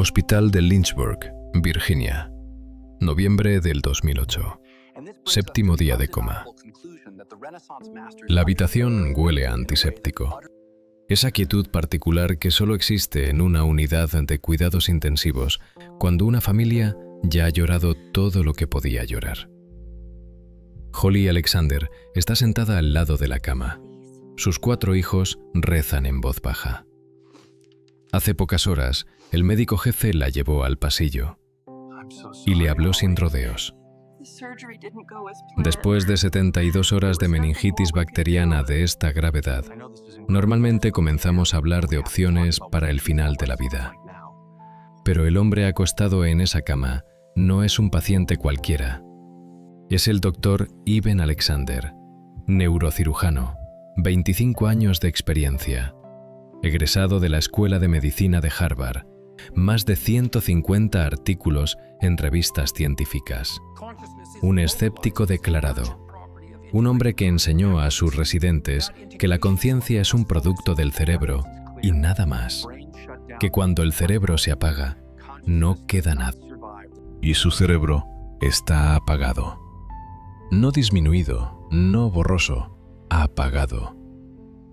Hospital de Lynchburg, Virginia. Noviembre del 2008. Séptimo día de coma. La habitación huele a antiséptico. Esa quietud particular que solo existe en una unidad de cuidados intensivos cuando una familia ya ha llorado todo lo que podía llorar. Holly Alexander está sentada al lado de la cama. Sus 4 hijos rezan en voz baja. Hace pocas horas, el médico jefe la llevó al pasillo y le habló sin rodeos. Después de 72 horas de meningitis bacteriana de esta gravedad, normalmente comenzamos a hablar de opciones para el final de la vida. Pero el hombre acostado en esa cama no es un paciente cualquiera. Es el doctor Iben Alexander, neurocirujano, 25 años de experiencia, egresado de la Escuela de Medicina de Harvard, más de 150 artículos en revistas científicas. Un escéptico declarado. Un hombre que enseñó a sus residentes que la conciencia es un producto del cerebro y nada más. Que cuando el cerebro se apaga, no queda nada. Y su cerebro está apagado. No disminuido, no borroso, apagado.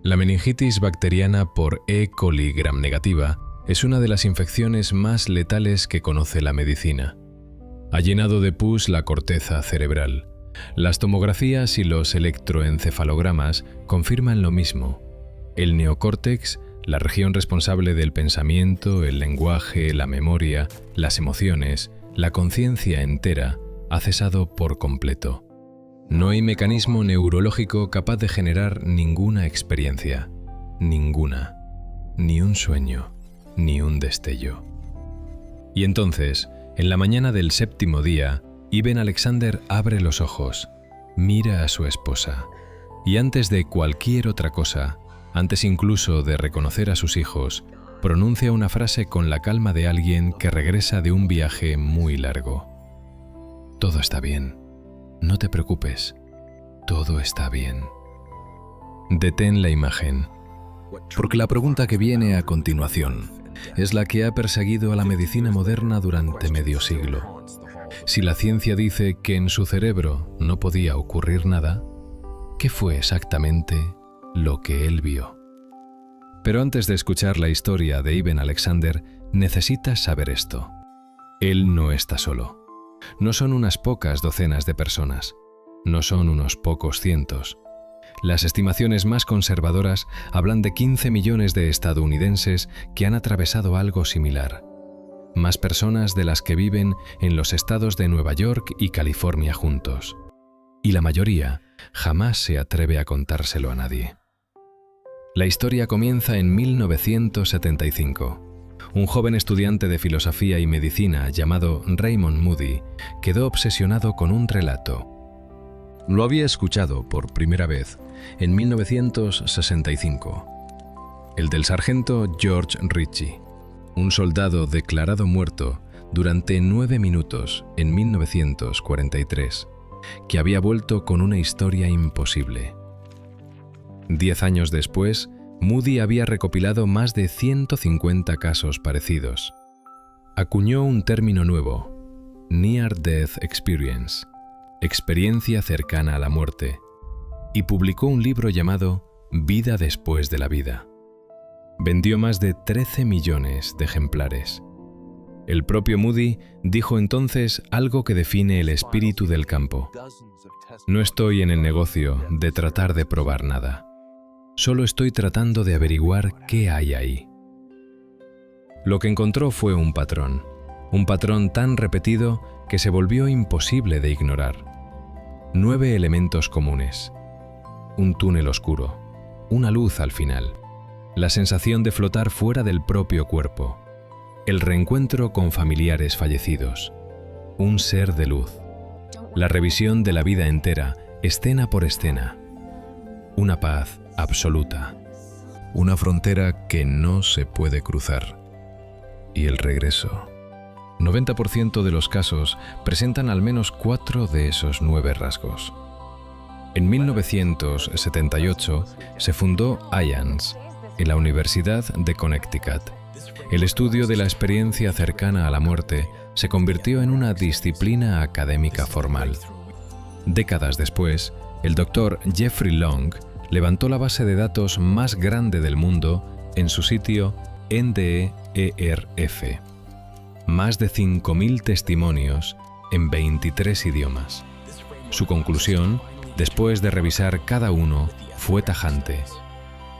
La meningitis bacteriana por E. coli gram negativa es una de las infecciones más letales que conoce la medicina. Ha llenado de pus la corteza cerebral. Las tomografías y los electroencefalogramas confirman lo mismo. El neocórtex, la región responsable del pensamiento, el lenguaje, la memoria, las emociones, la conciencia entera, ha cesado por completo. No hay mecanismo neurológico capaz de generar ninguna experiencia, ninguna, ni un sueño, ni un destello. Y entonces, en la mañana del 7º día, Iben Alexander abre los ojos, mira a su esposa, y antes de cualquier otra cosa, antes incluso de reconocer a sus hijos, pronuncia una frase con la calma de alguien que regresa de un viaje muy largo. Todo está bien. No te preocupes, todo está bien. Detén la imagen, porque la pregunta que viene a continuación es la que ha perseguido a la medicina moderna durante medio siglo. Si la ciencia dice que en su cerebro no podía ocurrir nada, ¿qué fue exactamente lo que él vio? Pero antes de escuchar la historia de Iben Alexander, necesitas saber esto. Él no está solo. No son unas pocas docenas de personas, no son unos pocos cientos. Las estimaciones más conservadoras hablan de 15 millones de estadounidenses que han atravesado algo similar. Más personas de las que viven en los estados de Nueva York y California juntos. Y la mayoría jamás se atreve a contárselo a nadie. La historia comienza en 1975. Un joven estudiante de filosofía y medicina llamado Raymond Moody quedó obsesionado con un relato. Lo había escuchado por primera vez en 1965. El del sargento George Ritchie, un soldado declarado muerto durante 9 minutos en 1943, que había vuelto con una historia imposible. 10 años después, Moody había recopilado más de 150 casos parecidos. Acuñó un término nuevo, Near Death Experience, experiencia cercana a la muerte, y publicó un libro llamado Vida después de la vida. Vendió más de 13 millones de ejemplares. El propio Moody dijo entonces algo que define el espíritu del campo. No estoy en el negocio de tratar de probar nada. Solo estoy tratando de averiguar qué hay ahí. Lo que encontró fue un patrón tan repetido que se volvió imposible de ignorar. 9 elementos comunes. Un túnel oscuro, una luz al final, la sensación de flotar fuera del propio cuerpo, el reencuentro con familiares fallecidos, un ser de luz, la revisión de la vida entera, escena por escena, una paz absoluta, una frontera que no se puede cruzar, y el regreso. 90% de los casos presentan al menos 4 de esos 9 rasgos. En 1978 se fundó IANS en la Universidad de Connecticut El estudio de la experiencia cercana a la muerte se convirtió en una disciplina académica formal. Décadas después, el Dr. Jeffrey Long levantó la base de datos más grande del mundo en su sitio NDERF. Más de 5.000 testimonios en 23 idiomas. Su conclusión, después de revisar cada uno, fue tajante.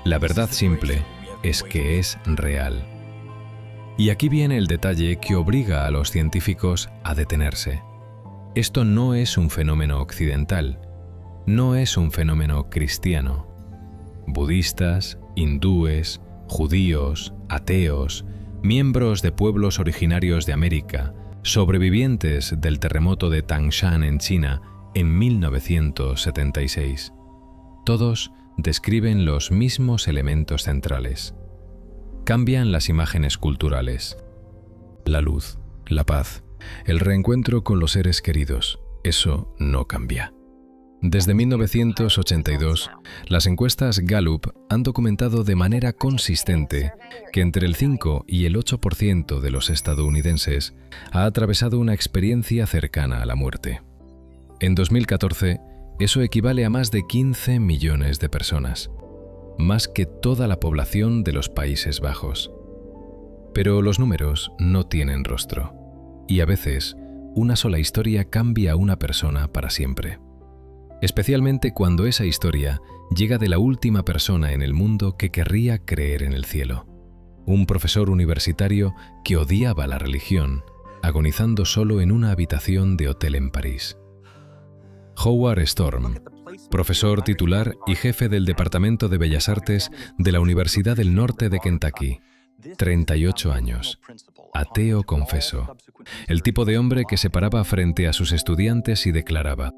La verdad simple es que es real. Y aquí viene el detalle que obliga a los científicos a detenerse. Esto no es un fenómeno occidental, no es un fenómeno cristiano. Budistas, hindúes, judíos, ateos, miembros de pueblos originarios de América, sobrevivientes del terremoto de Tangshan en China en 1976. Todos describen los mismos elementos centrales. Cambian las imágenes culturales. La luz, la paz, el reencuentro con los seres queridos, eso no cambia. Desde 1982, las encuestas Gallup han documentado de manera consistente que entre el 5 y el 8% de los estadounidenses ha atravesado una experiencia cercana a la muerte. En 2014, eso equivale a más de 15 millones de personas, más que toda la población de los Países Bajos. Pero los números no tienen rostro, y a veces una sola historia cambia a una persona para siempre. Especialmente cuando esa historia llega de la última persona en el mundo que querría creer en el cielo. Un profesor universitario que odiaba la religión, agonizando solo en una habitación de hotel en París. Howard Storm, profesor titular y jefe del Departamento de Bellas Artes de la Universidad del Norte de Kentucky, 38 años, ateo confeso, el tipo de hombre que se paraba frente a sus estudiantes y declaraba: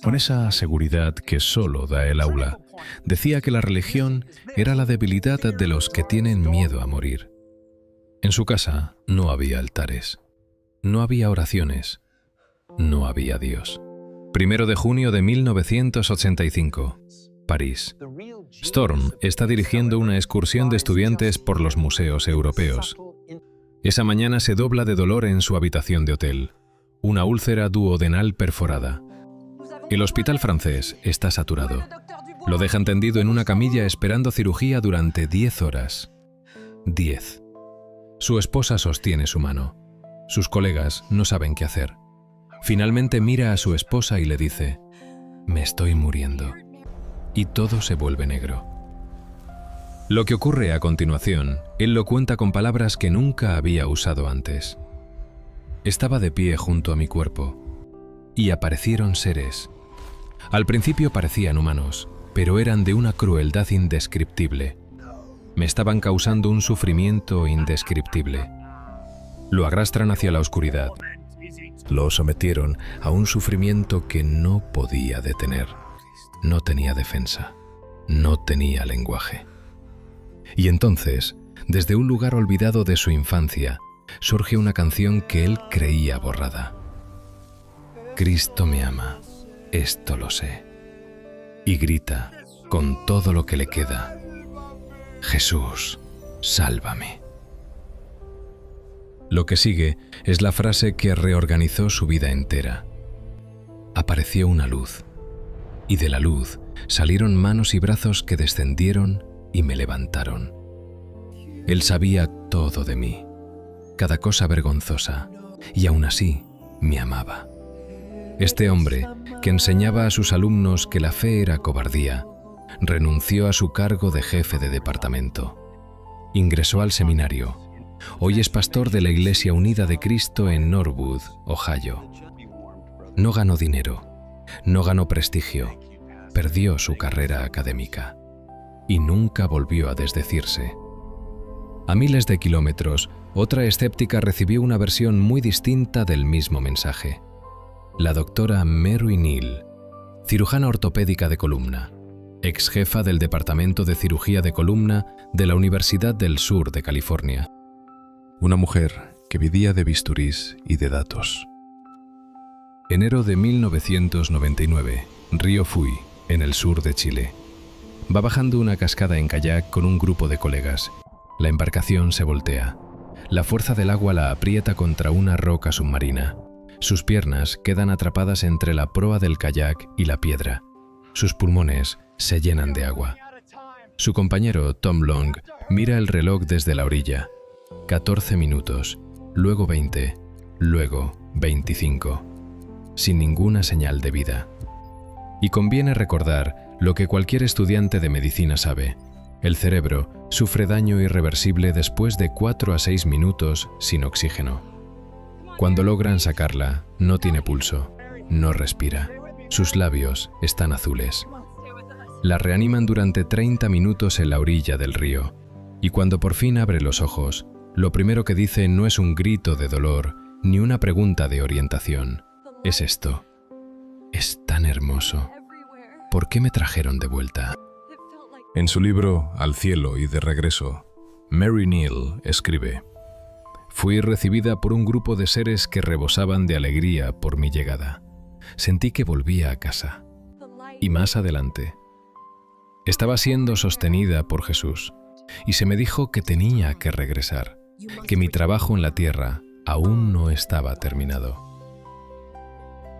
con esa seguridad que solo da el aula, decía que la religión era la debilidad de los que tienen miedo a morir. En su casa no había altares, no había oraciones, no había Dios. 1 de junio de 1985, París. Storm está dirigiendo una excursión de estudiantes por los museos europeos. Esa mañana se dobla de dolor en su habitación de hotel, una úlcera duodenal perforada. El hospital francés está saturado. Lo dejan tendido en una camilla esperando cirugía durante 10 horas. 10. Su esposa sostiene su mano. Sus colegas no saben qué hacer. Finalmente mira a su esposa y le dice: me estoy muriendo. Y todo se vuelve negro. Lo que ocurre a continuación, él lo cuenta con palabras que nunca había usado antes. Estaba de pie junto a mi cuerpo y aparecieron seres. Al principio parecían humanos, pero eran de una crueldad indescriptible. Me estaban causando un sufrimiento indescriptible. Lo arrastran hacia la oscuridad. Lo sometieron a un sufrimiento que no podía detener. No tenía defensa, no tenía lenguaje. Y entonces, desde un lugar olvidado de su infancia, surge una canción que él creía borrada. Cristo me ama, esto lo sé. Y grita, con todo lo que le queda: Jesús, sálvame. Lo que sigue es la frase que reorganizó su vida entera. Apareció una luz, y de la luz salieron manos y brazos que descendieron y me levantaron. Él sabía todo de mí, cada cosa vergonzosa, y aún así me amaba. Este hombre, que enseñaba a sus alumnos que la fe era cobardía, renunció a su cargo de jefe de departamento. Ingresó al seminario. Hoy es pastor de la Iglesia Unida de Cristo en Norwood, Ohio. No ganó dinero, no ganó prestigio, perdió su carrera académica y nunca volvió a desdecirse. A miles de kilómetros, otra escéptica recibió una versión muy distinta del mismo mensaje. La doctora Mary Neal, cirujana ortopédica de columna, ex jefa del Departamento de Cirugía de Columna de la Universidad del Sur de California. Una mujer que vivía de bisturís y de datos. Enero de 1999, Río Fui, en el sur de Chile. Va bajando una cascada en kayak con un grupo de colegas. La embarcación se voltea. La fuerza del agua la aprieta contra una roca submarina. Sus piernas quedan atrapadas entre la proa del kayak y la piedra. Sus pulmones se llenan de agua. Su compañero, Tom Long, mira el reloj desde la orilla. 14 minutos, luego 20, luego 25. Sin ninguna señal de vida. Y conviene recordar lo que cualquier estudiante de medicina sabe. El cerebro sufre daño irreversible después de 4 a 6 minutos sin oxígeno. Cuando logran sacarla, no tiene pulso, no respira. Sus labios están azules. La reaniman durante 30 minutos en la orilla del río. Y cuando por fin abre los ojos, lo primero que dice no es un grito de dolor ni una pregunta de orientación. Es esto. Es tan hermoso. ¿Por qué me trajeron de vuelta? En su libro Al cielo y de regreso, Mary Neal escribe: Fui recibida por un grupo de seres que rebosaban de alegría por mi llegada. Sentí que volvía a casa. Y más adelante, estaba siendo sostenida por Jesús, y se me dijo que tenía que regresar, que mi trabajo en la tierra aún no estaba terminado.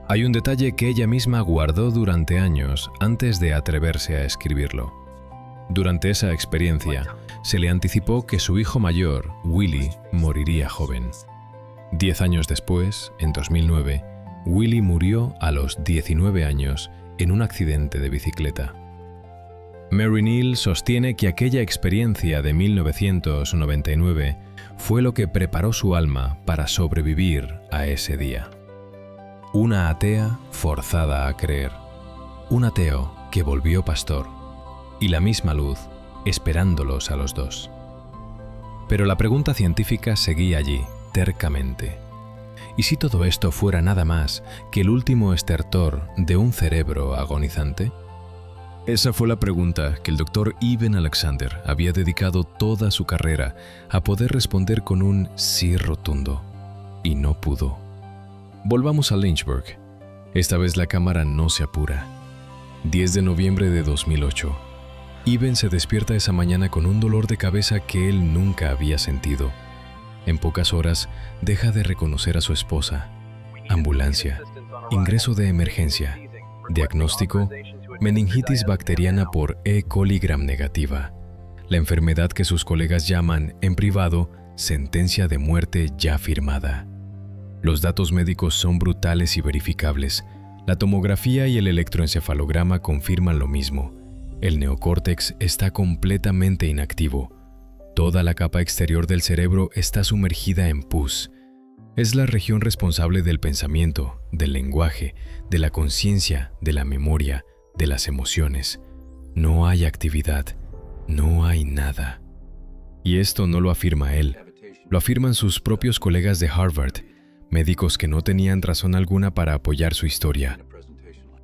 Hay un detalle que ella misma guardó durante años antes de atreverse a escribirlo. Durante esa experiencia, se le anticipó que su hijo mayor, Willie, moriría joven. 10 años después, en 2009, Willie murió a los 19 años en un accidente de bicicleta. Mary Neal sostiene que aquella experiencia de 1999 fue lo que preparó su alma para sobrevivir a ese día. Una atea forzada a creer. Un ateo que volvió pastor. Y la misma luz esperándolos a los dos. Pero la pregunta científica seguía allí, tercamente. ¿Y si todo esto fuera nada más que el último estertor de un cerebro agonizante? Esa fue la pregunta que el Dr. Eben Alexander había dedicado toda su carrera a poder responder con un sí rotundo. Y no pudo. Volvamos a Lynchburg. Esta vez la cámara no se apura. 10 de noviembre de 2008. Eben se despierta esa mañana con un dolor de cabeza que él nunca había sentido. En pocas horas deja de reconocer a su esposa. Ambulancia. Ingreso de emergencia. Diagnóstico: meningitis bacteriana por E. coli gram negativa. La enfermedad que sus colegas llaman, en privado, sentencia de muerte ya firmada. Los datos médicos son brutales y verificables. La tomografía y el electroencefalograma confirman lo mismo. El neocórtex está completamente inactivo. Toda la capa exterior del cerebro está sumergida en pus. Es la región responsable del pensamiento, del lenguaje, de la conciencia, de la memoria, de las emociones. No hay actividad, no hay nada. Y esto no lo afirma él, lo afirman sus propios colegas de Harvard, médicos que no tenían razón alguna para apoyar su historia.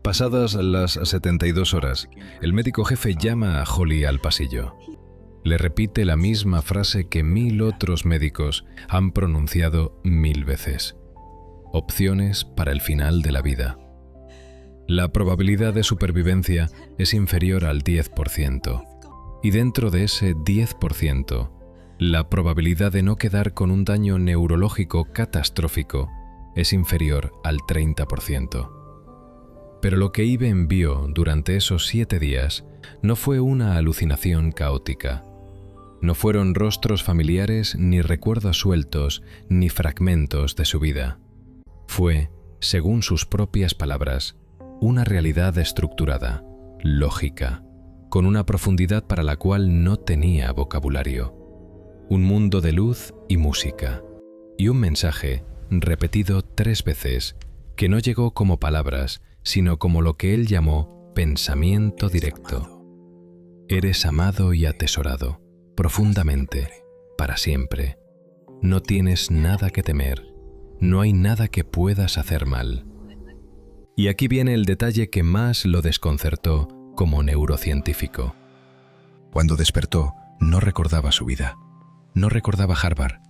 Pasadas las 72 horas, el médico jefe llama a Holly al pasillo. Le repite la misma frase que 1000 otros médicos han pronunciado 1000 veces. Opciones para el final de la vida. La probabilidad de supervivencia es inferior al 10%. Y dentro de ese 10%, la probabilidad de no quedar con un daño neurológico catastrófico es inferior al 30%. Pero lo que Eben vio durante esos 7 días no fue una alucinación caótica. No fueron rostros familiares, ni recuerdos sueltos, ni fragmentos de su vida. Fue, según sus propias palabras, una realidad estructurada, lógica, con una profundidad para la cual no tenía vocabulario. Un mundo de luz y música, y un mensaje repetido 3 veces, que no llegó como palabras, sino como lo que él llamó pensamiento directo. Eres amado y atesorado, profundamente, para siempre. No tienes nada que temer, no hay nada que puedas hacer mal. Y aquí viene el detalle que más lo desconcertó como neurocientífico. Cuando despertó, no recordaba su vida. No recordaba Harvard.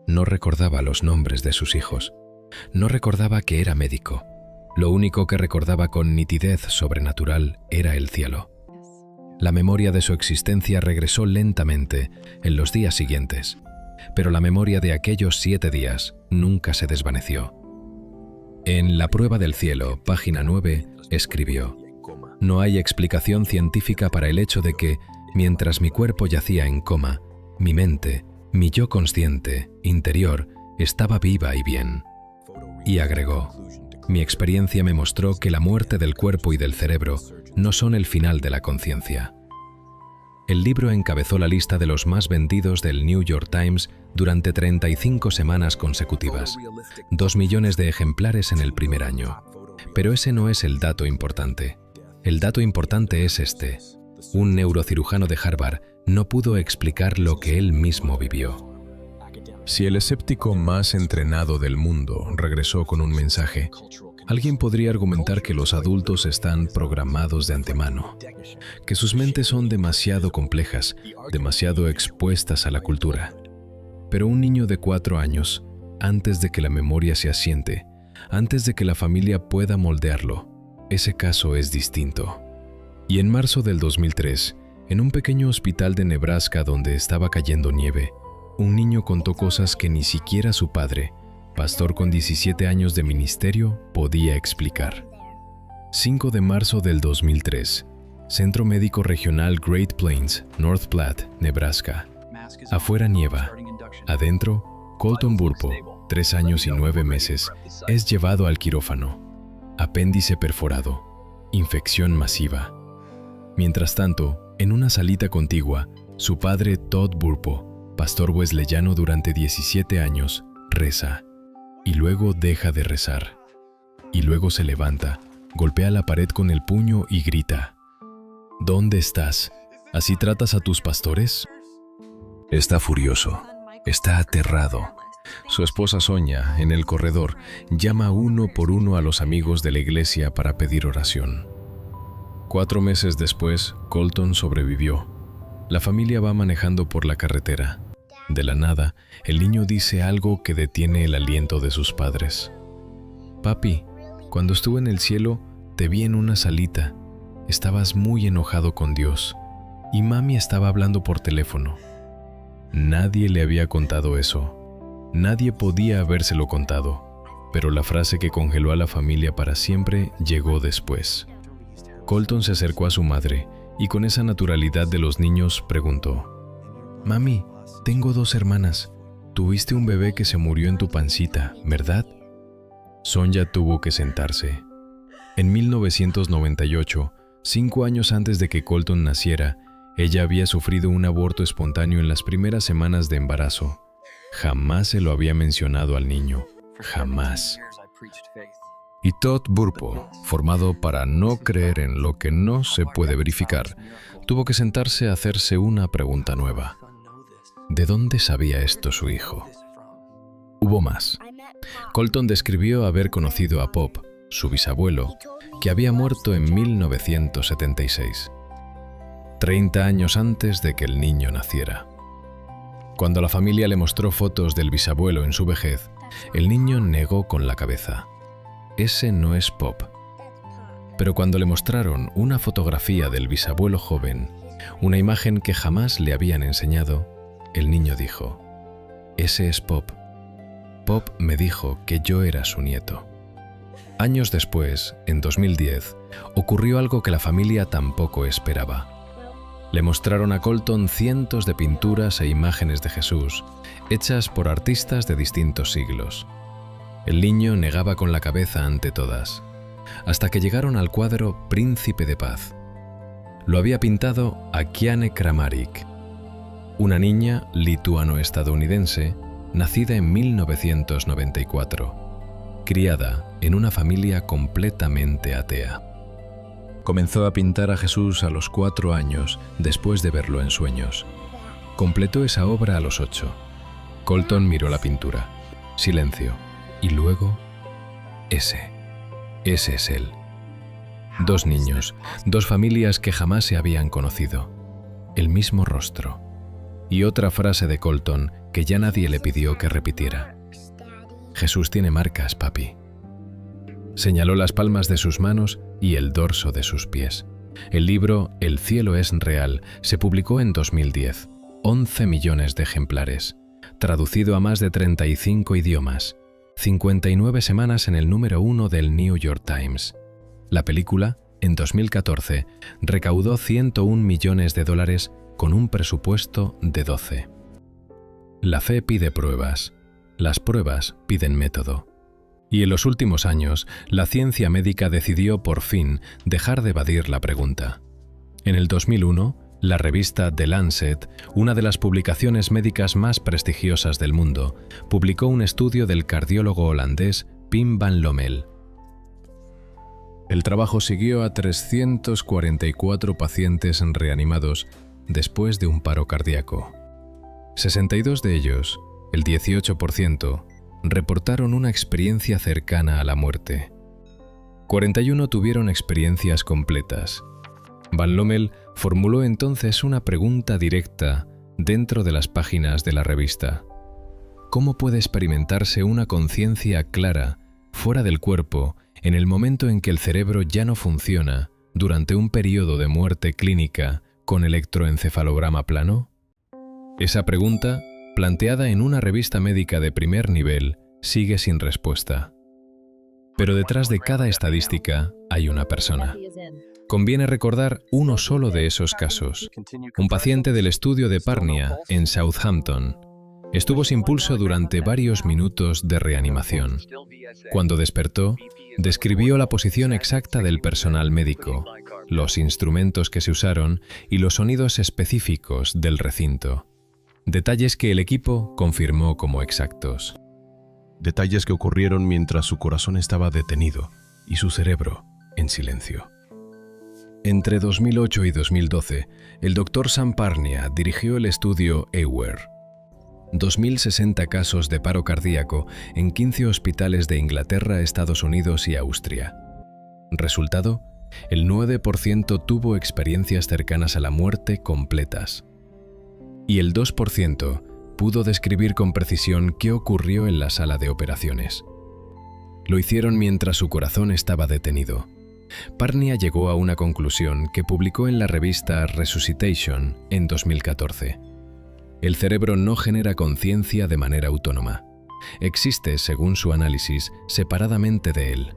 No recordaba los nombres de sus hijos. No recordaba que era médico. Lo único que recordaba con nitidez sobrenatural era el cielo. La memoria de su existencia regresó lentamente en los días siguientes, pero la memoria de aquellos 7 días nunca se desvaneció. En La prueba del cielo, página 9, escribió: «No hay explicación científica para el hecho de que, mientras mi cuerpo yacía en coma, mi mente, mi yo consciente, interior, estaba viva y bien». Y agregó: «Mi experiencia me mostró que la muerte del cuerpo y del cerebro no son el final de la conciencia». El libro encabezó la lista de los más vendidos del New York Times durante 35 semanas consecutivas, 2 millones de ejemplares en el primer año. Pero ese no es el dato importante. El dato importante es este: un neurocirujano de Harvard no pudo explicar lo que él mismo vivió. Si el escéptico más entrenado del mundo regresó con un mensaje, alguien podría argumentar que los adultos están programados de antemano, que sus mentes son demasiado complejas, demasiado expuestas a la cultura. Pero un niño de 4 años, antes de que la memoria se asiente, antes de que la familia pueda moldearlo, ese caso es distinto. Y en marzo del 2003, en un pequeño hospital de Nebraska donde estaba cayendo nieve, un niño contó cosas que ni siquiera su padre, pastor con 17 años de ministerio, podía explicar. 5 de marzo del 2003, Centro Médico Regional Great Plains, North Platte, Nebraska. Afuera nieva. Adentro, Colton Burpo, 3 años y 9 meses, es llevado al quirófano. Apéndice perforado. Infección masiva. Mientras tanto, en una salita contigua, su padre Todd Burpo, pastor wesleyano durante 17 años, reza. Y luego deja de rezar. Y luego se levanta, golpea la pared con el puño y grita: «¿Dónde estás? ¿Así tratas a tus pastores?». Está furioso, está aterrado. Su esposa Sonia, en el corredor, llama uno por uno a los amigos de la iglesia para pedir oración. 4 meses después, Colton sobrevivió. La familia va manejando por la carretera. De la nada, el niño dice algo que detiene el aliento de sus padres. «Papi, cuando estuve en el cielo, te vi en una salita. Estabas muy enojado con Dios. Y mami estaba hablando por teléfono». Nadie le había contado eso. Nadie podía habérselo contado. Pero la frase que congeló a la familia para siempre llegó después. Colton se acercó a su madre y con esa naturalidad de los niños preguntó: «Mami, tengo 2 hermanas. Tuviste un bebé que se murió en tu pancita, ¿verdad?». Sonia tuvo que sentarse. En 1998, 5 años antes de que Colton naciera, ella había sufrido un aborto espontáneo en las primeras semanas de embarazo. Jamás se lo había mencionado al niño. Jamás. Y Todd Burpo, formado para no creer en lo que no se puede verificar, tuvo que sentarse a hacerse una pregunta nueva. ¿De dónde sabía esto su hijo? Hubo más. Colton describió haber conocido a Pop, su bisabuelo, que había muerto en 1976, 30 años antes de que el niño naciera. Cuando la familia le mostró fotos del bisabuelo en su vejez, el niño negó con la cabeza: «Ese no es Pop». Pero cuando le mostraron una fotografía del bisabuelo joven, una imagen que jamás le habían enseñado, el niño dijo: «Ese es Pop. Pop me dijo que yo era su nieto». Años después, en 2010, ocurrió algo que la familia tampoco esperaba. Le mostraron a Colton cientos de pinturas e imágenes de Jesús, hechas por artistas de distintos siglos. El niño negaba con la cabeza ante todas, hasta que llegaron al cuadro Príncipe de Paz. Lo había pintado Akiane Kramaric, una niña lituano-estadounidense nacida en 1994, criada en una familia completamente atea. Comenzó a pintar a Jesús a los 4 años después de verlo en sueños. Completó esa obra a los 8. Colton miró la pintura. Silencio. Y luego, ese es él. 2 niños, 2 familias que jamás se habían conocido. El mismo rostro. Y otra frase de Colton que ya nadie le pidió que repitiera: «Jesús tiene marcas, papi». Señaló las palmas de sus manos y el dorso de sus pies. El libro El cielo es real se publicó en 2010, 11 millones de ejemplares, traducido a más de 35 idiomas, 59 semanas en el número 1 del New York Times. La película, en 2014, recaudó $101 millones con un presupuesto de 12. La fe pide pruebas, las pruebas piden método. Y en los últimos años, la ciencia médica decidió por fin dejar de evadir la pregunta. En el 2001, la revista The Lancet, una de las publicaciones médicas más prestigiosas del mundo, publicó un estudio del cardiólogo holandés Pim van Lommel. El trabajo siguió a 344 pacientes reanimados después de un paro cardíaco. 62 de ellos, el 18%, reportaron una experiencia cercana a la muerte. 41 tuvieron experiencias completas. Van Lommel formuló entonces una pregunta directa dentro de las páginas de la revista. ¿Cómo puede experimentarse una conciencia clara, fuera del cuerpo, en el momento en que el cerebro ya no funciona, durante un periodo de muerte clínica con electroencefalograma plano? Esa pregunta, planteada en una revista médica de primer nivel, sigue sin respuesta. Pero detrás de cada estadística hay una persona. Conviene recordar uno solo de esos casos. Un paciente del estudio de Pärnia, en Southampton, estuvo sin pulso durante varios minutos de reanimación. Cuando despertó, describió la posición exacta del personal médico, los instrumentos que se usaron y los sonidos específicos del recinto. Detalles que el equipo confirmó como exactos. Detalles que ocurrieron mientras su corazón estaba detenido y su cerebro en silencio. Entre 2008 y 2012, el Dr. Sam Pärnia dirigió el estudio AWARE. 2.060 casos de paro cardíaco en 15 hospitales de Inglaterra, Estados Unidos y Austria. Resultado, el 9% tuvo experiencias cercanas a la muerte completas. Y el 2% pudo describir con precisión qué ocurrió en la sala de operaciones. Lo hicieron mientras su corazón estaba detenido. Pärnia llegó a una conclusión que publicó en la revista Resuscitation en 2014. El cerebro no genera conciencia de manera autónoma. Existe, según su análisis, separadamente de él.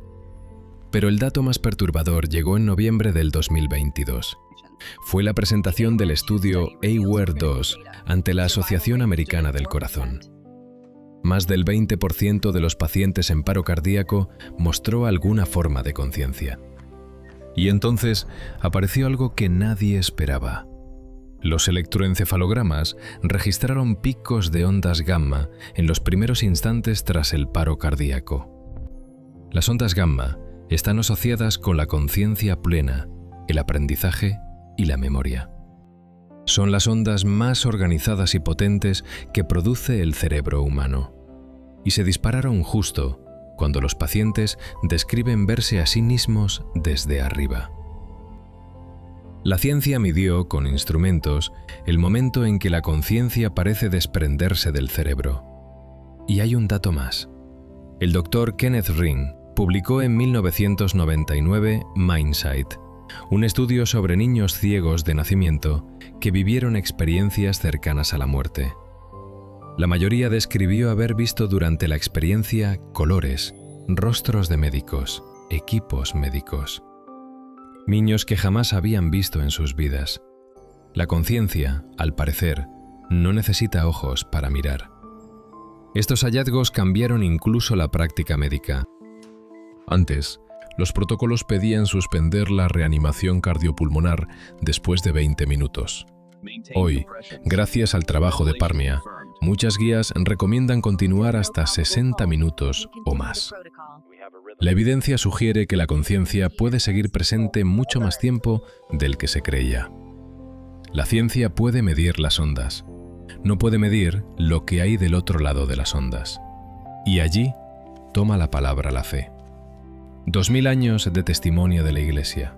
Pero el dato más perturbador llegó en noviembre del 2022. Fue la presentación del estudio AWARE-2 ante la Asociación Americana del Corazón. Más del 20% de los pacientes en paro cardíaco mostró alguna forma de conciencia. Y entonces apareció algo que nadie esperaba. Los electroencefalogramas registraron picos de ondas gamma en los primeros instantes tras el paro cardíaco. Las ondas gamma están asociadas con la conciencia plena, el aprendizaje y la memoria. Son las ondas más organizadas y potentes que produce el cerebro humano. Y se dispararon justo cuando los pacientes describen verse a sí mismos desde arriba. La ciencia midió con instrumentos el momento en que la conciencia parece desprenderse del cerebro. Y hay un dato más. El Dr. Kenneth Ring publicó en 1999 Mindsight, un estudio sobre niños ciegos de nacimiento que vivieron experiencias cercanas a la muerte. La mayoría describió haber visto durante la experiencia colores, rostros de médicos, equipos médicos. Niños que jamás habían visto en sus vidas. La conciencia, al parecer, no necesita ojos para mirar. Estos hallazgos cambiaron incluso la práctica médica. Antes, los protocolos pedían suspender la reanimación cardiopulmonar después de 20 minutos. Hoy, gracias al trabajo de Pärnia, muchas guías recomiendan continuar hasta 60 minutos o más. La evidencia sugiere que la conciencia puede seguir presente mucho más tiempo del que se creía. La ciencia puede medir las ondas, no puede medir lo que hay del otro lado de las ondas. Y allí toma la palabra la fe. 2000 años de testimonio de la Iglesia.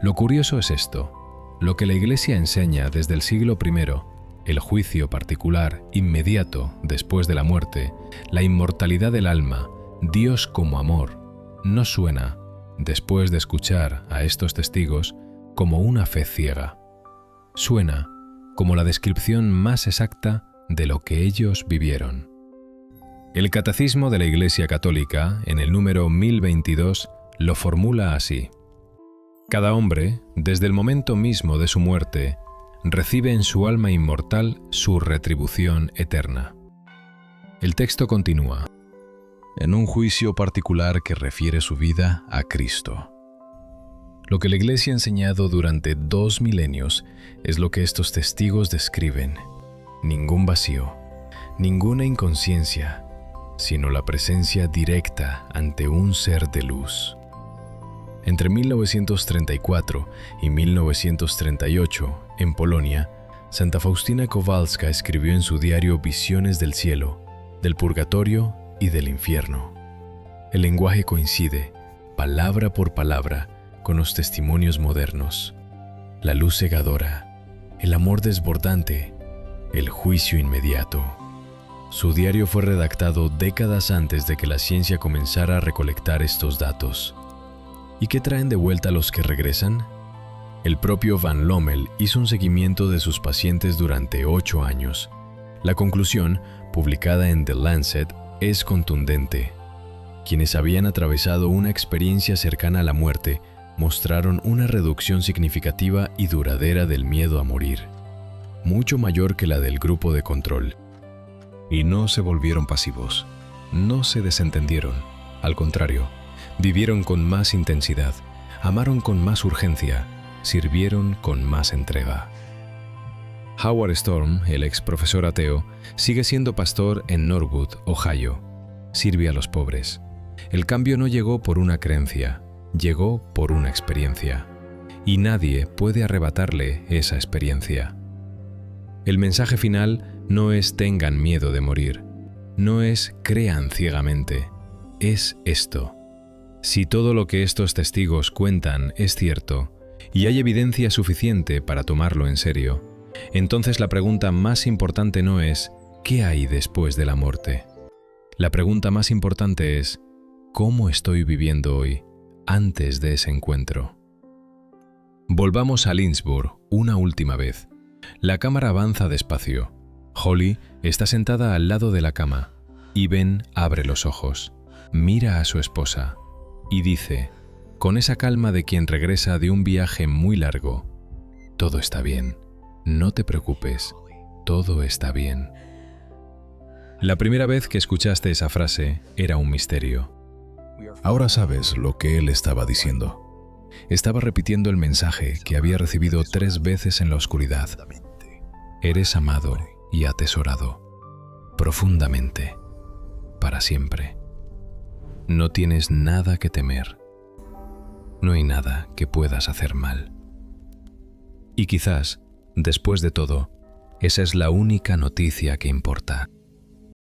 Lo curioso es esto: lo que la Iglesia enseña desde el siglo I, el juicio particular inmediato después de la muerte, la inmortalidad del alma, Dios como amor, no suena, después de escuchar a estos testigos, como una fe ciega. Suena como la descripción más exacta de lo que ellos vivieron. El Catecismo de la Iglesia Católica, en el número 1022, lo formula así: cada hombre, desde el momento mismo de su muerte, recibe en su alma inmortal su retribución eterna. El texto continúa: en un juicio particular que refiere su vida a Cristo. Lo que la Iglesia ha enseñado durante 2 milenios es lo que estos testigos describen. Ningún vacío, ninguna inconsciencia, sino la presencia directa ante un ser de luz. Entre 1934 y 1938, en Polonia, Santa Faustina Kowalska escribió en su diario Visiones del cielo, del purgatorio y del infierno. El lenguaje coincide, palabra por palabra, con los testimonios modernos. La luz cegadora, el amor desbordante, el juicio inmediato. Su diario fue redactado décadas antes de que la ciencia comenzara a recolectar estos datos. ¿Y qué traen de vuelta los que regresan? El propio Van Lommel hizo un seguimiento de sus pacientes durante 8 años. La conclusión, publicada en The Lancet, es contundente. Quienes habían atravesado una experiencia cercana a la muerte mostraron una reducción significativa y duradera del miedo a morir, mucho mayor que la del grupo de control. Y no se volvieron pasivos, no se desentendieron, al contrario, vivieron con más intensidad, amaron con más urgencia, sirvieron con más entrega. Howard Storm, el ex profesor ateo, sigue siendo pastor en Norwood, Ohio. Sirve a los pobres. El cambio no llegó por una creencia, llegó por una experiencia. Y nadie puede arrebatarle esa experiencia. El mensaje final no es tengan miedo de morir, no es crean ciegamente, es esto. Si todo lo que estos testigos cuentan es cierto, y hay evidencia suficiente para tomarlo en serio, entonces la pregunta más importante no es ¿qué hay después de la muerte? La pregunta más importante es ¿cómo estoy viviendo hoy, antes de ese encuentro? Volvamos a Lynchburg una última vez. La cámara avanza despacio. Holly está sentada al lado de la cama y Ben abre los ojos, mira a su esposa y dice, con esa calma de quien regresa de un viaje muy largo: todo está bien, no te preocupes, todo está bien. La primera vez que escuchaste esa frase era un misterio. Ahora sabes lo que él estaba diciendo. Estaba repitiendo el mensaje que había recibido 3 veces en la oscuridad. Eres amado y atesorado, profundamente, para siempre. No tienes nada que temer. No hay nada que puedas hacer mal. Y quizás, después de todo, esa es la única noticia que importa.